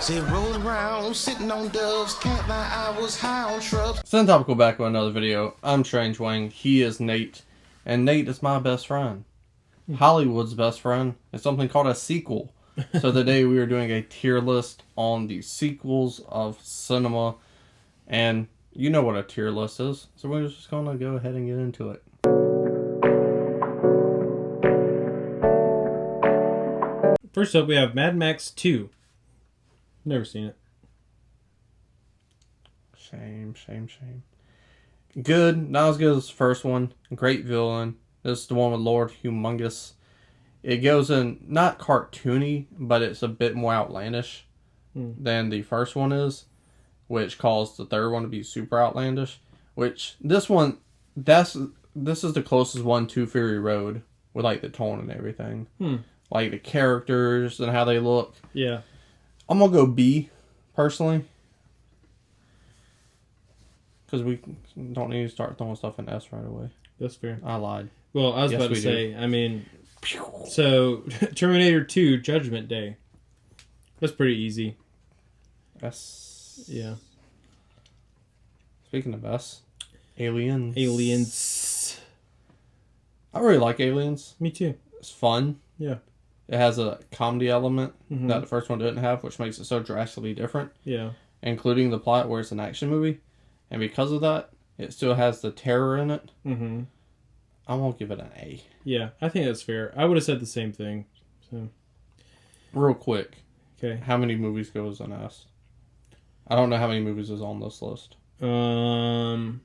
Say roll around, sitting on doves, can't lie, I was high on shrubs. Send topical back with another video. I'm Strange Wang. He is Nate. And Nate is my best friend. Hollywood's best friend is something called a sequel. So today we are doing a tier list on the sequels of cinema. And you know what a tier list is. So we're just going to go ahead and get into it. First up, we have Mad Max 2. Never seen it. Shame. Good. Not as good as the first one. Great villain. This is the one with Lord Humongous. It goes in, not cartoony, but it's a bit more outlandish than the first one is, which caused the third one to be super outlandish. Which, this one, this is the closest one to Fury Road, with like the tone and everything. Like the characters and how they look. Yeah. I'm going to go B, personally. Because we don't need to start throwing stuff in S right away. That's fair. I lied. Well, I was about to say, I mean, so Terminator 2 Judgment Day. That's pretty easy. S. Yeah. Speaking of S, Aliens. Aliens. I really like Aliens. Me too. It's fun. Yeah. It has a comedy element that the first one didn't have, which makes it so drastically different. Yeah. Including the plot where it's an action movie. And because of that, it still has the terror in it. I'm going to give it an A. Yeah, I think that's fair. I would have said the same thing. So, real quick. Okay. How many movies goes in S? I don't know how many movies is on this list. I'm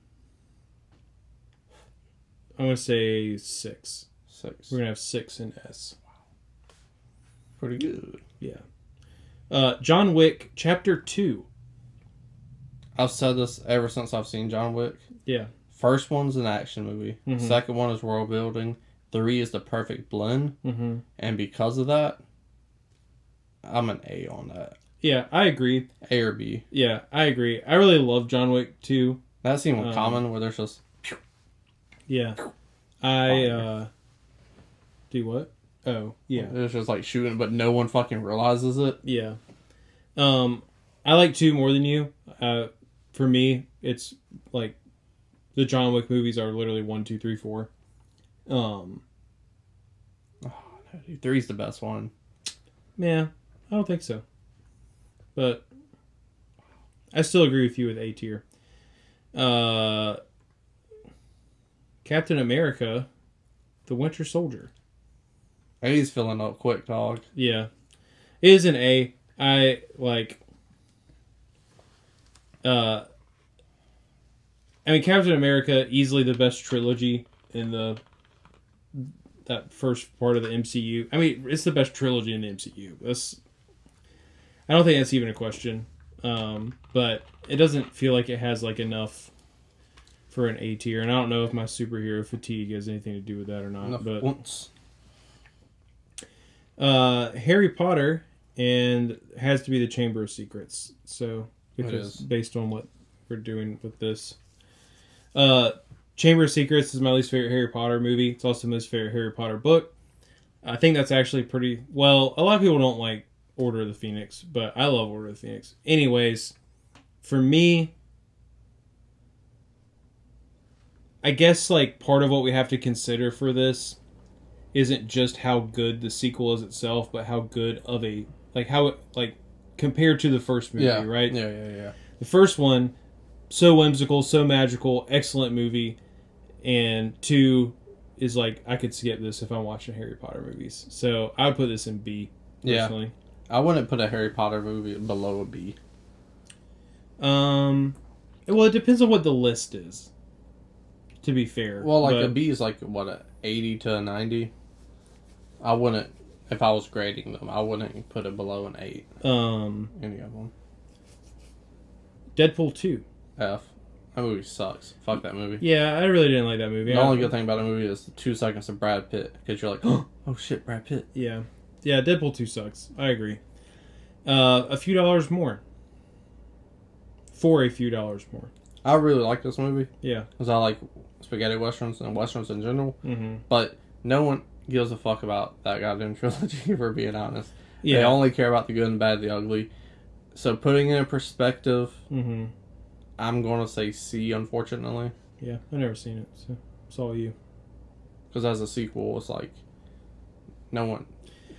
going to say 6. 6. We're going to have 6 in S. Pretty good. Yeah. John Wick Chapter 2. I've said this ever since I've seen John Wick. Yeah. First one's an action movie. Second one is world building. 3 is the perfect blend. And because of that, I'm an A on that. Yeah, I agree. A or B. Yeah, I agree. I really love John Wick 2. That scene with Common where there's just... Yeah. I, do what? Oh, yeah. There's just like shooting, but no one fucking realizes it. Yeah. I like 2 more than you. For me, it's like the John Wick movies are literally 1, 2, 3, 4. Oh, no, dude. 3's the best one. Yeah, I don't think so. But I still agree with you with A tier. Captain America, The Winter Soldier. A's filling up quick, dog. Yeah. It is an A. I mean, Captain America, easily the best trilogy in that first part of the MCU. I mean, it's the best trilogy in the MCU. I don't think that's even a question. But it doesn't feel like it has like enough for an A tier, and I don't know if my superhero fatigue has anything to do with that or not. Enough but once. Harry Potter, and has to be the Chamber of Secrets. So because based on what we're doing with this. Chamber of Secrets is my least favorite Harry Potter movie. It's also my least favorite Harry Potter book. I think that's actually pretty... Well, a lot of people don't like Order of the Phoenix, but I love Order of the Phoenix. Anyways, for me, I guess like part of what we have to consider for this isn't just how good the sequel is itself, but how good of a... Like how it... Like compared to the first movie, right? Yeah. The first one... So whimsical, so magical, excellent movie. And 2 is like, I could skip this if I'm watching Harry Potter movies. So I would put this in B, personally. Yeah. I wouldn't put a Harry Potter movie below a B. Well, it depends on what the list is, to be fair. Well, like a B is like, what, a 80 to a 90? I wouldn't, if I was grading them, I wouldn't put it below an 8. Any of them. Deadpool 2. F. That movie sucks. Fuck that movie. Yeah, I really didn't like that movie. The only good thing about the movie is the 2 seconds of Brad Pitt. Because you're like, oh shit, Brad Pitt. Yeah. Yeah, Deadpool 2 sucks. I agree. A few dollars more. For a few dollars more. I really like this movie. Yeah. Because I like spaghetti westerns and westerns in general. But no one gives a fuck about that goddamn trilogy, for being honest. Yeah. They only care about the good and bad, the ugly. So putting it in perspective, Mm-hmm. I'm gonna say C, unfortunately, Yeah, I've never seen it, so it's all you. because as a sequel, it's like no one.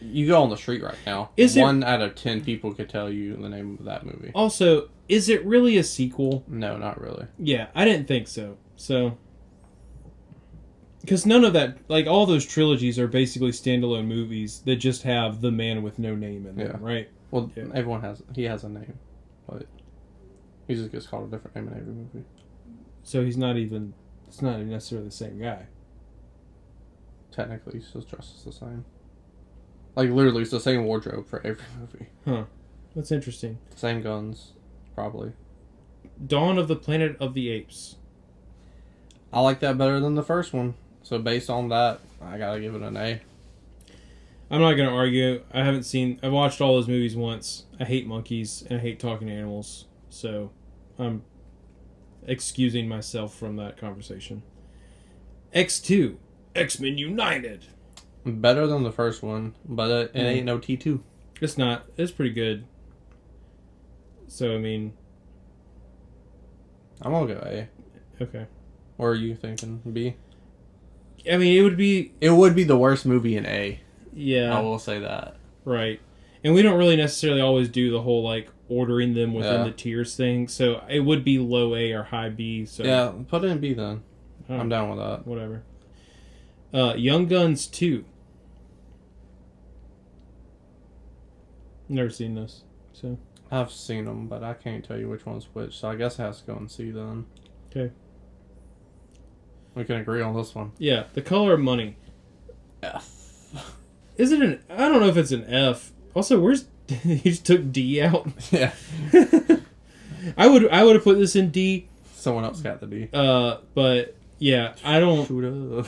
You go on the street right now. Is it- 1 out of 10 people could tell you the name of that movie. Also, is it really a sequel? No, not really. Yeah, I didn't think so. So, because none of that, like all those trilogies are basically standalone movies that just have the man with no name in them, Yeah. right? Well, Yeah. everyone he has a name, but he just gets called a different name in every movie. So it's not even necessarily the same guy. Technically, he still dresses the same. Like literally, it's the same wardrobe for every movie. Huh. That's interesting. Same guns, probably. Dawn of the Planet of the Apes. I like that better than the first one. So based on that, I gotta give it an A. I'm not going to argue. I've watched all those movies once. I hate monkeys and I hate talking animals. So I'm excusing myself from that conversation. X2. X-Men United. Better than the first one, but it ain't no T2. It's not. It's pretty good. So, I mean, I'm gonna go A. okay. Or are you thinking B? I mean, it would be... It would be the worst movie in A. Yeah. I will say that. Right. And we don't really necessarily always do the whole, like, ordering them within Yeah. the tiers thing. So, it would be low A or high B. So Yeah, put it in B then. Oh, I'm down with that. whatever. Young Guns 2. Never seen this. So, I've seen them, but I can't tell you which one's which, so I guess it has to go and C then. okay. We can agree on this one. Yeah. The Color of Money. F. Is it an... I don't know if it's an F. Also, where's... he just took D out. Yeah. I would have put this in D. Someone else got the D. But yeah, I don't. Shoot up.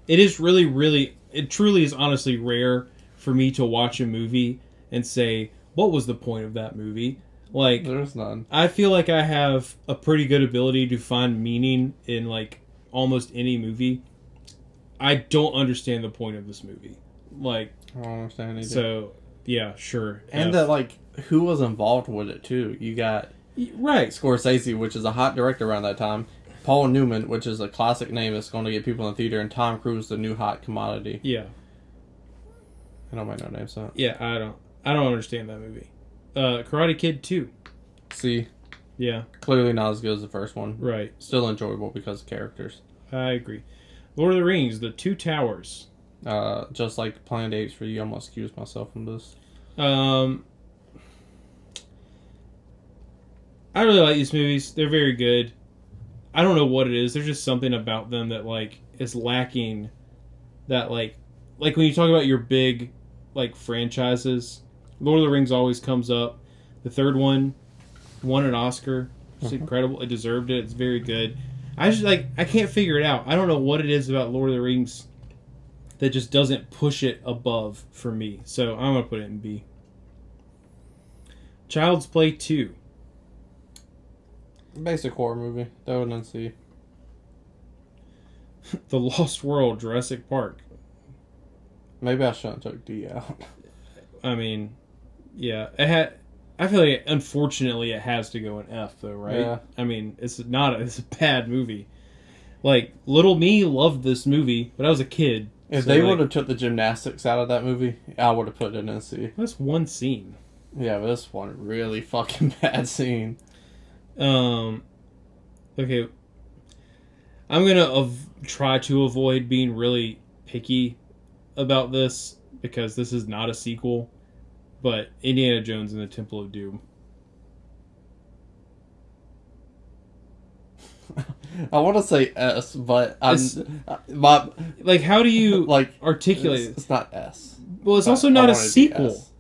It is really, really. It truly is honestly rare for me to watch a movie and say, "What was the point of that movie?" Like, There's none. I feel like I have a pretty good ability to find meaning in like almost any movie. I don't understand the point of this movie. Like, I don't understand either. so yeah, sure. And F. that, like, who was involved with it, too? You got right. Scorsese, which is a hot director around that time. Paul Newman, which is a classic name that's going to get people in the theater. And Tom Cruise, the new hot commodity. Yeah. I don't make no names up. Yeah, I don't understand that movie. Karate Kid 2. See, Yeah, clearly not as good as the first one. right. Still enjoyable because of characters. I agree. Lord of the Rings, The Two Towers. Just like Planet Apes for you, I'm going to excuse myself from this. I really like these movies. They're very good. I don't know what it is. There's just something about them that like is lacking. That like when you talk about your big like franchises, Lord of the Rings always comes up. The third one won an Oscar. It's incredible. It deserved it. It's very good. I can't figure it out. I don't know what it is about Lord of the Rings that just doesn't push it above for me. So I'm gonna put it in B. Child's Play 2. Basic horror movie. Throw it in C. The Lost World, Jurassic Park. Maybe I shouldn't have took D out. I mean, yeah, it had. I feel like, unfortunately, it has to go in F, though, right? Yeah. I mean, it's a bad movie. Like, little me loved this movie, but I was a kid. If so, they like, would have took the gymnastics out of that movie, I would have put it in C. That's one scene. Yeah, but this one really fucking bad scene. Okay. I'm gonna try to avoid being really picky about this because this is not a sequel. But Indiana Jones and the Temple of Doom. I want to say S, but It's- like how do you like articulate it? it's not S. Well, it's But also I not a want it to be sequel. S.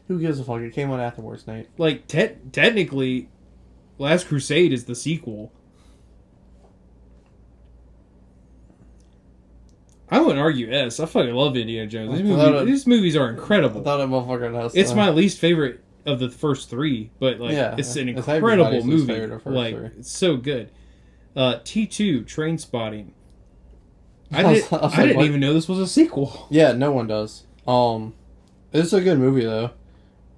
Who gives a fuck? It came out afterwards, Nate. Like, technically, Last Crusade is the sequel. I wouldn't argue S. I fucking love Indiana Jones. These movies are I incredible. thought that motherfucker had S. It's my least favorite of the first three, but like Yeah, it's an it's incredible everybody's least movie. favorite of first Like three. it's so good. T2 Train Spotting. I I was didn't like, what? even know this was a sequel. Yeah, no one does. It's a good movie though.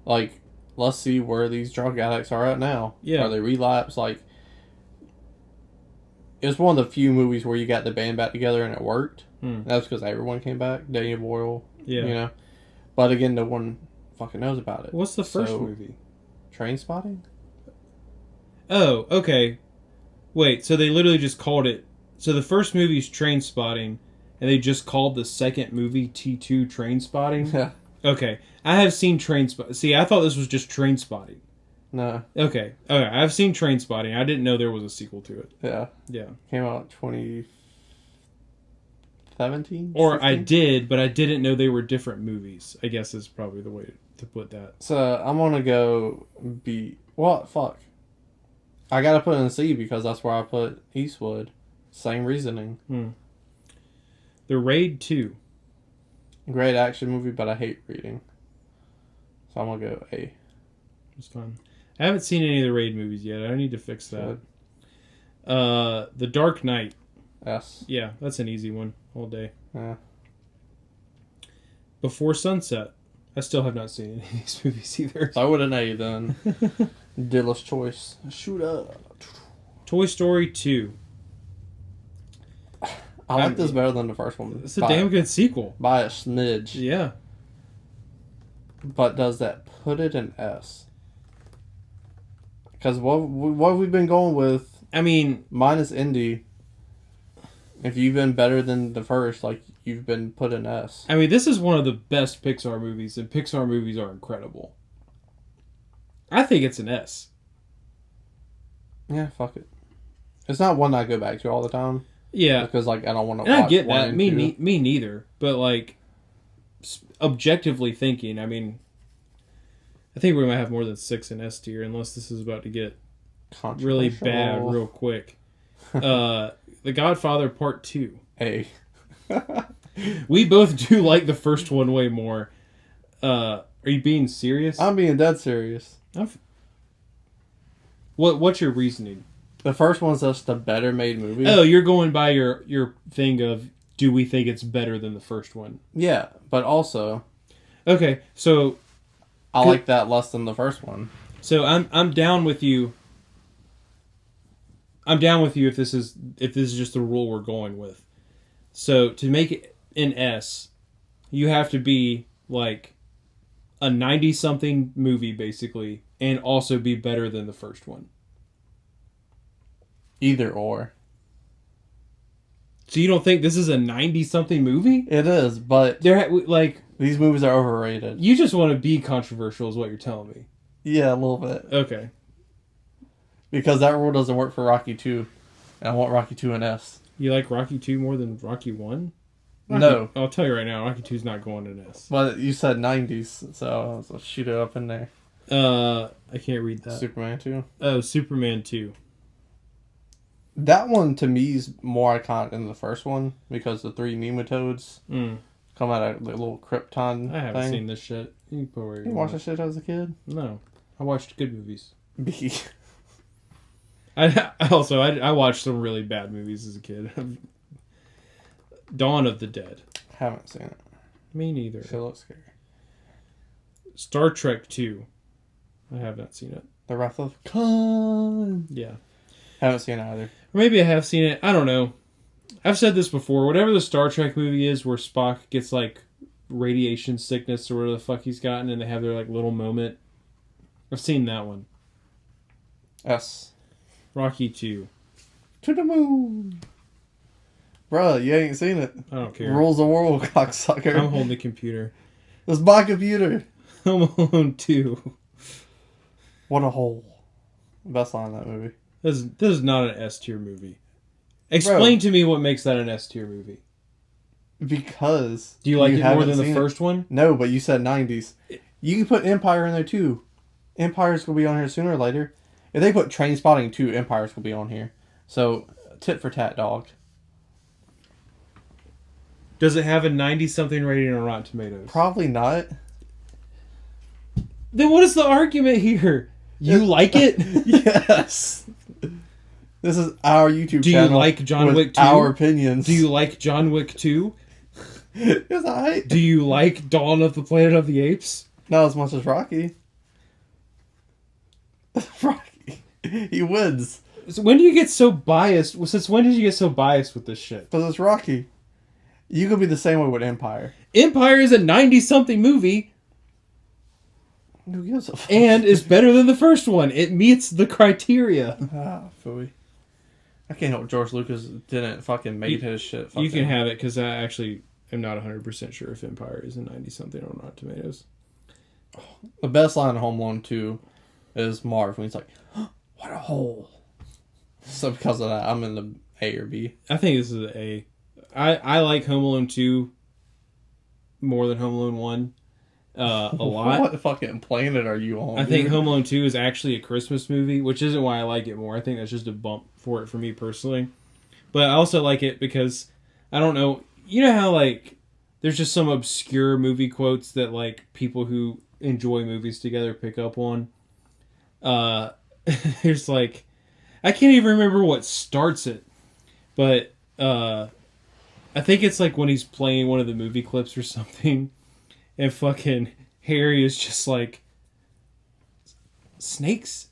Like, let's see where these drug addicts are at now. Yeah. Are they relapse? Like, it's one of the few movies where you got the band back together and it worked. That's because everyone came back. Daniel Boyle. Yeah. You know? But again, no one fucking knows about it. What's the first movie? Train Spotting? Oh, okay. Wait, so they literally just called it... So the first movie is Train Spotting, and they just called the second movie T2 Train Spotting? Yeah. Okay. I have seen Train Spotting. See, I thought this was just Train Spotting. No. Okay. Okay, I've seen Train Spotting. I didn't know there was a sequel to it. Yeah. Yeah. Came out 2017? Or 16? I did, but I didn't know they were different movies. I guess is probably the way to put that. So, I'm gonna go B. What? Fuck. I gotta put in C because that's where I put Eastwood. Same reasoning. The Raid 2. Great action movie, but I hate reading. So I'm gonna go A. It's fun. I haven't seen any of the Raid movies yet. I need to fix that. The Dark Knight. S. Yeah, that's an easy one all day. Yeah. Before Sunset. I still have not seen any of these movies either. So I would an A then. Dealer's choice. Shoot up. Toy Story 2. I like this better than the first one. It's a damn good sequel. By a smidge. Yeah. But does that put it in S? Because what we've been going with, I mean, minus Indy, if you've been better than the first, like, you've been put in S. I mean, this is one of the best Pixar movies, and Pixar movies are incredible. I think it's an S. Yeah, fuck it. It's not one I go back to all the time. Yeah. Because, like, I don't want to And watch I get one that. and Me two. neither. But, like, objectively thinking, I mean, I think we might have more than 6 in S tier, unless this is about to get really bad real quick. The Godfather Part 2. A. We both do like the first one way more. Are you being serious? I'm being dead serious. What's your reasoning? The first one's just a better made movie. Oh, you're going by your thing of, do we think it's better than the first one? Yeah, but also, Okay, so I like that less than the first one. So I'm down with you. I'm down with you if this is just the rule we're going with. So to make it an S, you have to be like a 90-something movie basically, and also be better than the first one. Either or. So you don't think this is a 90-something movie? It is, but like these movies are overrated. you just want to be controversial, is what you're telling me. Yeah, a little bit. Okay. Because that rule doesn't work for Rocky 2. And I want Rocky 2 in S. You like Rocky 2 more than Rocky 1? No. I'll tell you right now, Rocky 2's not going in S. But you said 90s, so I'll shoot it up in there. I can't read that. Superman 2. Oh, Superman 2. That one, to me, is more iconic than the first one. Because the 3 nematodes come out of the little Krypton I haven't thing. seen this shit. You watched that shit as a kid? No. I watched good movies. B. I watched some really bad movies as a kid. Dawn of the Dead. Haven't seen it. Me neither. It looks scary. Star Trek 2. I have not seen it. The Wrath of Khan. Yeah. Haven't seen it either. Or maybe I have seen it. I don't know. I've said this before. Whatever the Star Trek movie is where Spock gets like radiation sickness or whatever the fuck he's gotten and they have their like little moment. I've seen that one. S. Rocky 2. To the moon. Bruh, you ain't seen it. I don't care. Rules the world, cocksucker. I'm holding the computer. This is my computer. Home Alone 2. What a hole. Best line in that movie. This is not an S tier movie. Explain to me what makes that an S tier movie. Because Do you like it more haven't than the seen first one? No, but you said 90s. You can put Empire in there too. Empire's will be on here sooner or later. If they put Train Spotting 2, Empire's will be on here. So, tit for tat, dog. Does it have a 90-something rating on Rotten Tomatoes? Probably not. Then what is the argument here? You like it? Yes. This is our YouTube channel. Do you like John with Wick 2? Our opinions. Do you like John Wick 2? It's alright. Do you like Dawn of the Planet of the Apes? Not as much as Rocky. Rocky. He wins. So when do you get so biased? Since when did you get so biased with this shit? Because it's Rocky. You could be the same way with Empire. Empire is a 90-something movie. Who gives a fuck? And is better than the first one. It meets the criteria. Phooey. I can't help George Lucas didn't fucking make his shit. You can have it, because I actually am not 100% sure if Empire is a 90-something or not. Tomatoes. The best line in Home Alone 2 is Marv when he's like, oh, what a hole. So because of that, I'm in the A or B. I think this is an A. I like Home Alone 2 more than Home Alone 1 a lot. What fucking planet are you on? I think Home Alone 2 is actually a Christmas movie, which isn't why I like it more. I think that's just a bump for it for me personally. But I also like it because, I don't know, you know how like there's just some obscure movie quotes that like people who enjoy movies together pick up on? There's like, I can't even remember what starts it, but I think it's like when he's playing one of the movie clips or something, and fucking Harry is just like, snakes?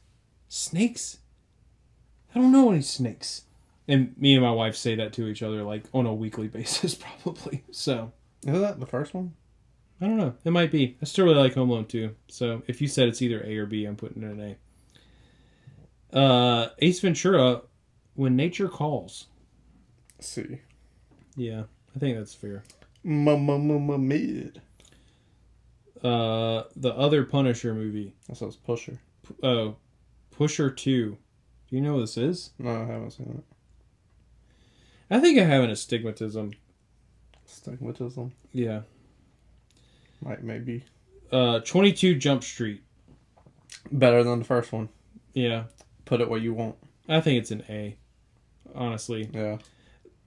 I don't know any snakes. And me and my wife say that to each other like on a weekly basis, probably. So, is that the first one? I don't know. It might be. I still really like Home Alone 2. So if you said it's either A or B, I'm putting it in A. Ace Ventura, When Nature Calls. C. Yeah, I think that's fair. Mid. The other Punisher movie. That says Pusher. Pusher 2. Do you know what this is? No, I haven't seen it. I think I have an astigmatism. Stigmatism? Yeah. Maybe. 22 Jump Street. Better than the first one. Yeah. Put it where you want. I think it's an A. Honestly. Yeah.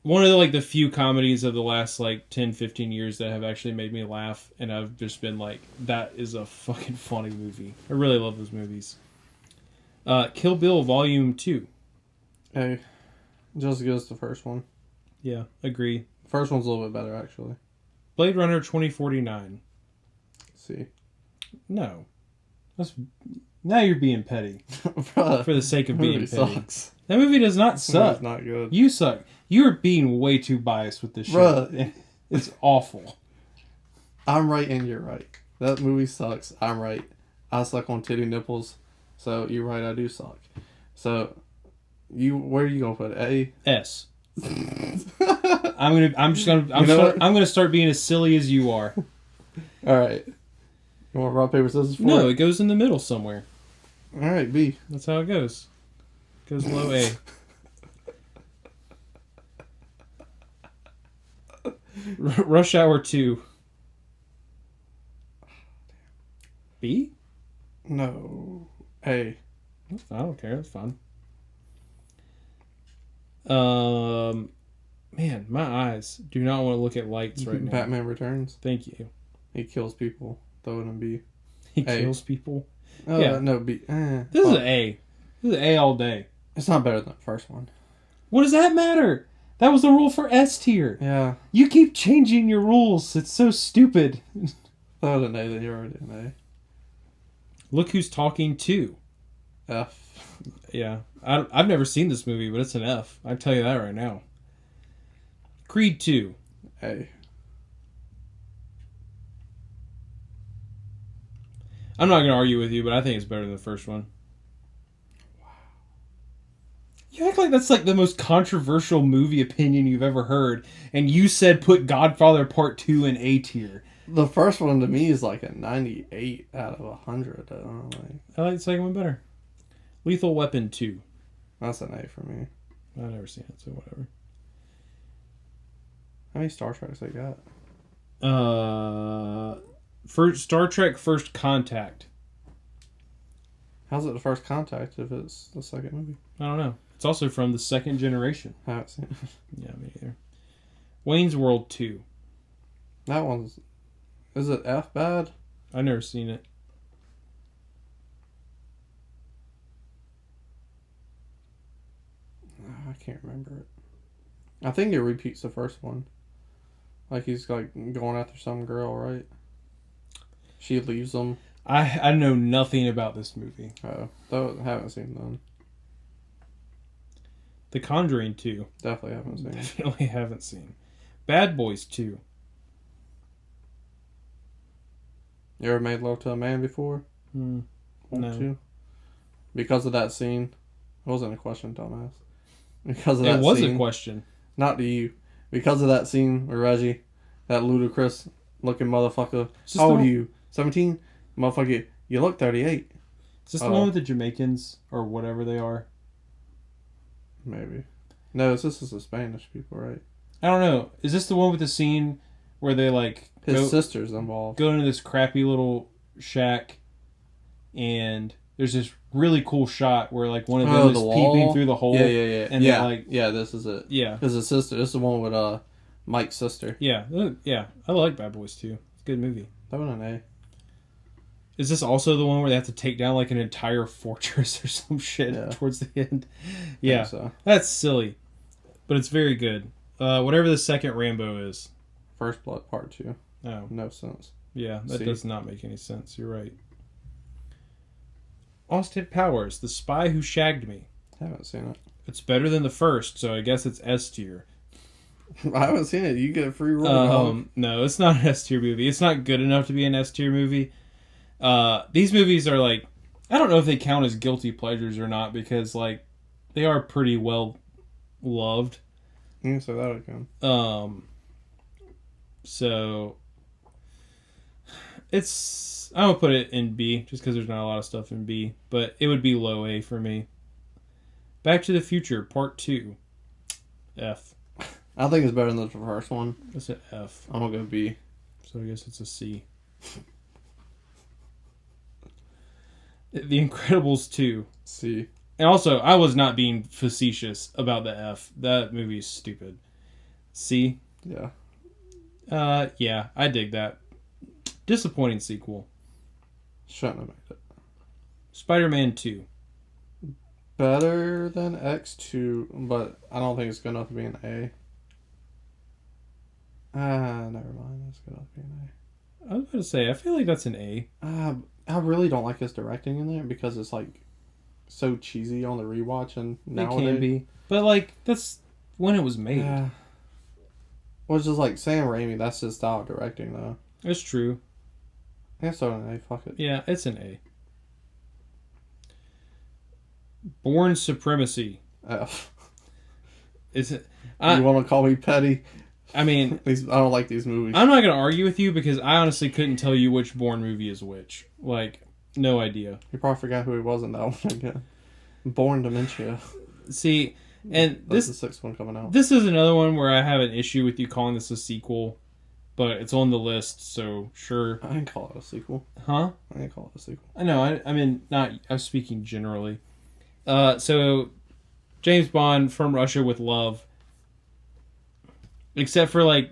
One of the, like, the few comedies of the last, like, 10, 15 years that have actually made me laugh. And I've just been like, that is a fucking funny movie. I really love those movies. Kill Bill Volume 2. Hey. Just as good as the first one. Yeah, agree. The first one's a little bit better, actually. Blade Runner 2049. See. No. Now you're being petty. Bruh, For the sake of being petty. Sucks. That movie does not suck. It's not good. You suck. You are being way too biased with this Bruh. shit. It's awful. I'm right and you're right. That movie sucks. I'm right. I suck on titty nipples. So you're right, I do suck. So where are you gonna put it? A? S. I'm gonna start being as silly as you are. Alright. You want rock, paper, scissors for No, it? it goes in the middle somewhere. Alright, B. That's how it goes. Goes low A. Rush Hour 2. B? No. A. I don't care. That's fine. Man, my eyes do not want to look at lights right now. Batman Returns. Thank you. He kills people. Throw it in B. He A. kills people. Yeah. No, B. This is an A. This is an A all day. It's not better than the first one. What does that matter? That was the rule for S tier. Yeah. You keep changing your rules. It's so stupid. Throw it in A, then you're already in Look Who's Talking 2. A. F. Yeah. I've never seen this movie, but it's an F. I can tell you that right now. Creed 2. A. I'm not going to argue with you, but I think it's better than the first one. Wow. You act like that's like the most controversial movie opinion you've ever heard, and you said put Godfather Part 2 in A tier. The first one to me is like a 98 out of 100. I don't know. I like the second one better. Lethal Weapon 2. That's an A for me. I've never seen it, so whatever. How many Star Treks they got? First Star Trek First Contact. How's it the first contact if it's the second movie? I don't know. It's also from the second generation. I haven't seen it. Yeah, me either. Wayne's World 2. That one's... Is it F bad? I've never seen it. I can't remember it. I think it repeats the first one. Like he's like going after some girl, right? She leaves him. I know nothing about this movie. Oh, though haven't seen none. The Conjuring 2. Definitely haven't seen. Definitely haven't seen. Bad Boys 2. You ever made love to a man before? No. To? Because of that scene. It wasn't a question, dumbass. Because of that It was scene, a question. not to you. Because of that scene with Reggie, that ludicrous looking motherfucker. How old are you? 17? Motherfucker, you look 38. Is this the one with the Jamaicans or whatever they are? Maybe. No, this is the Spanish people, right? I don't know. Is this the one with the scene where they like His sister's involved. go into this crappy little shack and there's this really cool shot where like one of them is peeping through the hole. Yeah. And yeah, like this is it. yeah. Because his sister, this is the one with Mike's sister. Yeah. Yeah. I like Bad Boys 2. It's a good movie. That one an A. Is this also the one where they have to take down like an entire fortress or some shit towards the end? Yeah. So. That's silly. But it's very good. Whatever the second Rambo is. First Blood Part 2. Oh. No sense. Yeah, that does not make any sense. You're right. Austin Powers, The Spy Who Shagged Me. Haven't seen it. It's better than the first, so I guess it's S tier. I haven't seen it. You get a free roll. No, it's not an S tier movie. It's not good enough to be an S tier movie. These movies are like, I don't know if they count as guilty pleasures or not because like they are pretty well loved. Yeah, so that again. So it's, I would put it in B just because there's not a lot of stuff in B, but it would be low A for me. Back to the Future Part 2. F. I think it's better than the first one. It's an F. I'm gonna go B. So I guess it's a C. The Incredibles 2. C. And also, I was not being facetious about the F. That movie is stupid. C. Yeah. Yeah, I dig that. Disappointing sequel. Shouldn't have made it. Spider-Man 2. Better than X2, but I don't think it's good enough to be an A. Never mind. It's good enough to be an I was about to say, I feel like that's an A. A. I really don't like his directing in there because it's like so cheesy on the rewatch and nowadays. It can be. But like, that's when it was made. Yeah. Well, it's just like Sam Raimi, that's his style of directing though. It's true. Yeah, so an A, fuck it. Yeah, it's an A. Born Supremacy. F. Is it? You want to call me petty? I mean, I don't like these movies. I'm not going to argue with you because I honestly couldn't tell you which Bourne movie is which. Like, no idea. You probably forgot who he was in that one again. Born Dementia. See, and That's the sixth one coming out. This is another one where I have an issue with you calling this a sequel, but it's on the list, so sure. I didn't call it a sequel. Huh? I didn't call it a sequel. I know. I mean, not. I'm speaking generally. So, James Bond From Russia with Love. Except for like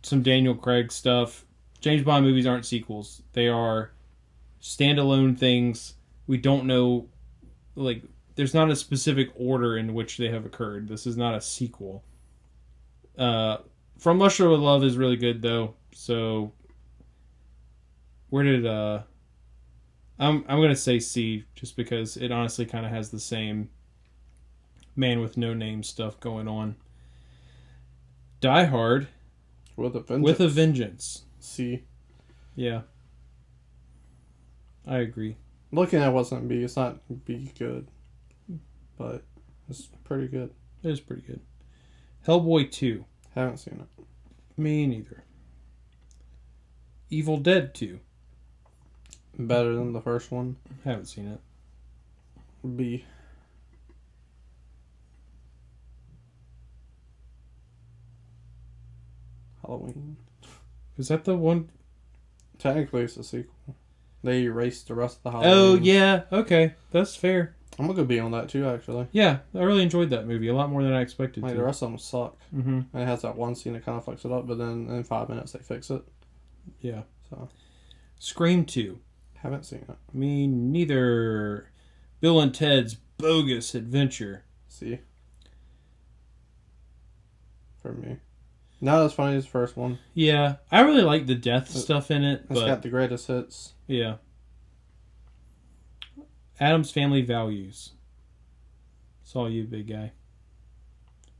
some Daniel Craig stuff, James Bond movies aren't sequels. They are standalone things. We don't know, like, there's not a specific order in which they have occurred. This is not a sequel. From Russia with Love is really good though. So where did I'm gonna say C just because it honestly kind of has the same Man with No Name stuff going on. Die Hard With a Vengeance. With a Vengeance. C. Yeah. I agree. Looking at what's on B, it's not B good. But it's pretty good. It is pretty good. Hellboy 2. Haven't seen it. Me neither. Evil Dead 2. Better than the first one. Haven't seen it. B. Halloween. Is that the one? Technically, it's a sequel. They erased the rest of the Halloween. Oh, yeah. Okay. That's fair. I'm gonna be on that too, actually. Yeah. I really enjoyed that movie. A lot more than I expected Like, to. the rest of them suck. Mm-hmm. And it has that one scene that kind of fucks it up, but then in 5 minutes they fix it. Yeah. So, Scream 2. haven't seen it. Me neither. Bill and Ted's Bogus Adventure. See? For me. Not as funny as the first one. Yeah. I really like the death stuff in it, It's but got the greatest hits. yeah. Adam's Family Values. It's all you, big guy.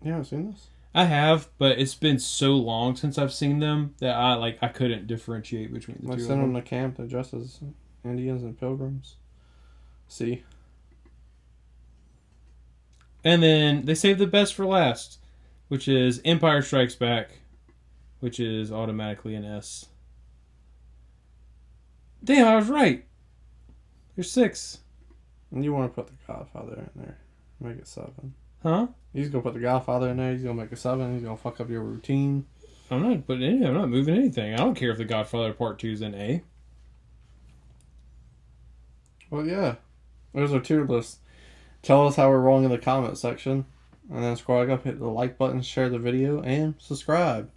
You haven't seen this? I have, but it's been so long since I've seen them that I couldn't differentiate between the Like two. send them to camp that dresses Indians and pilgrims. See? And then they saved the best for last, which is Empire Strikes Back, which is automatically an S. Damn, I was right. There's 6. And you want to put the Godfather in there. Make it 7. Huh? He's going to put the Godfather in there. He's going to make it 7. He's going to fuck up your routine. I'm not putting anything. I'm not moving anything. I don't care if the Godfather Part 2 is in A. Well, yeah. There's our tier list. Tell us how we're wrong in the comment section. And then scroll up, hit the like button, share the video, and subscribe.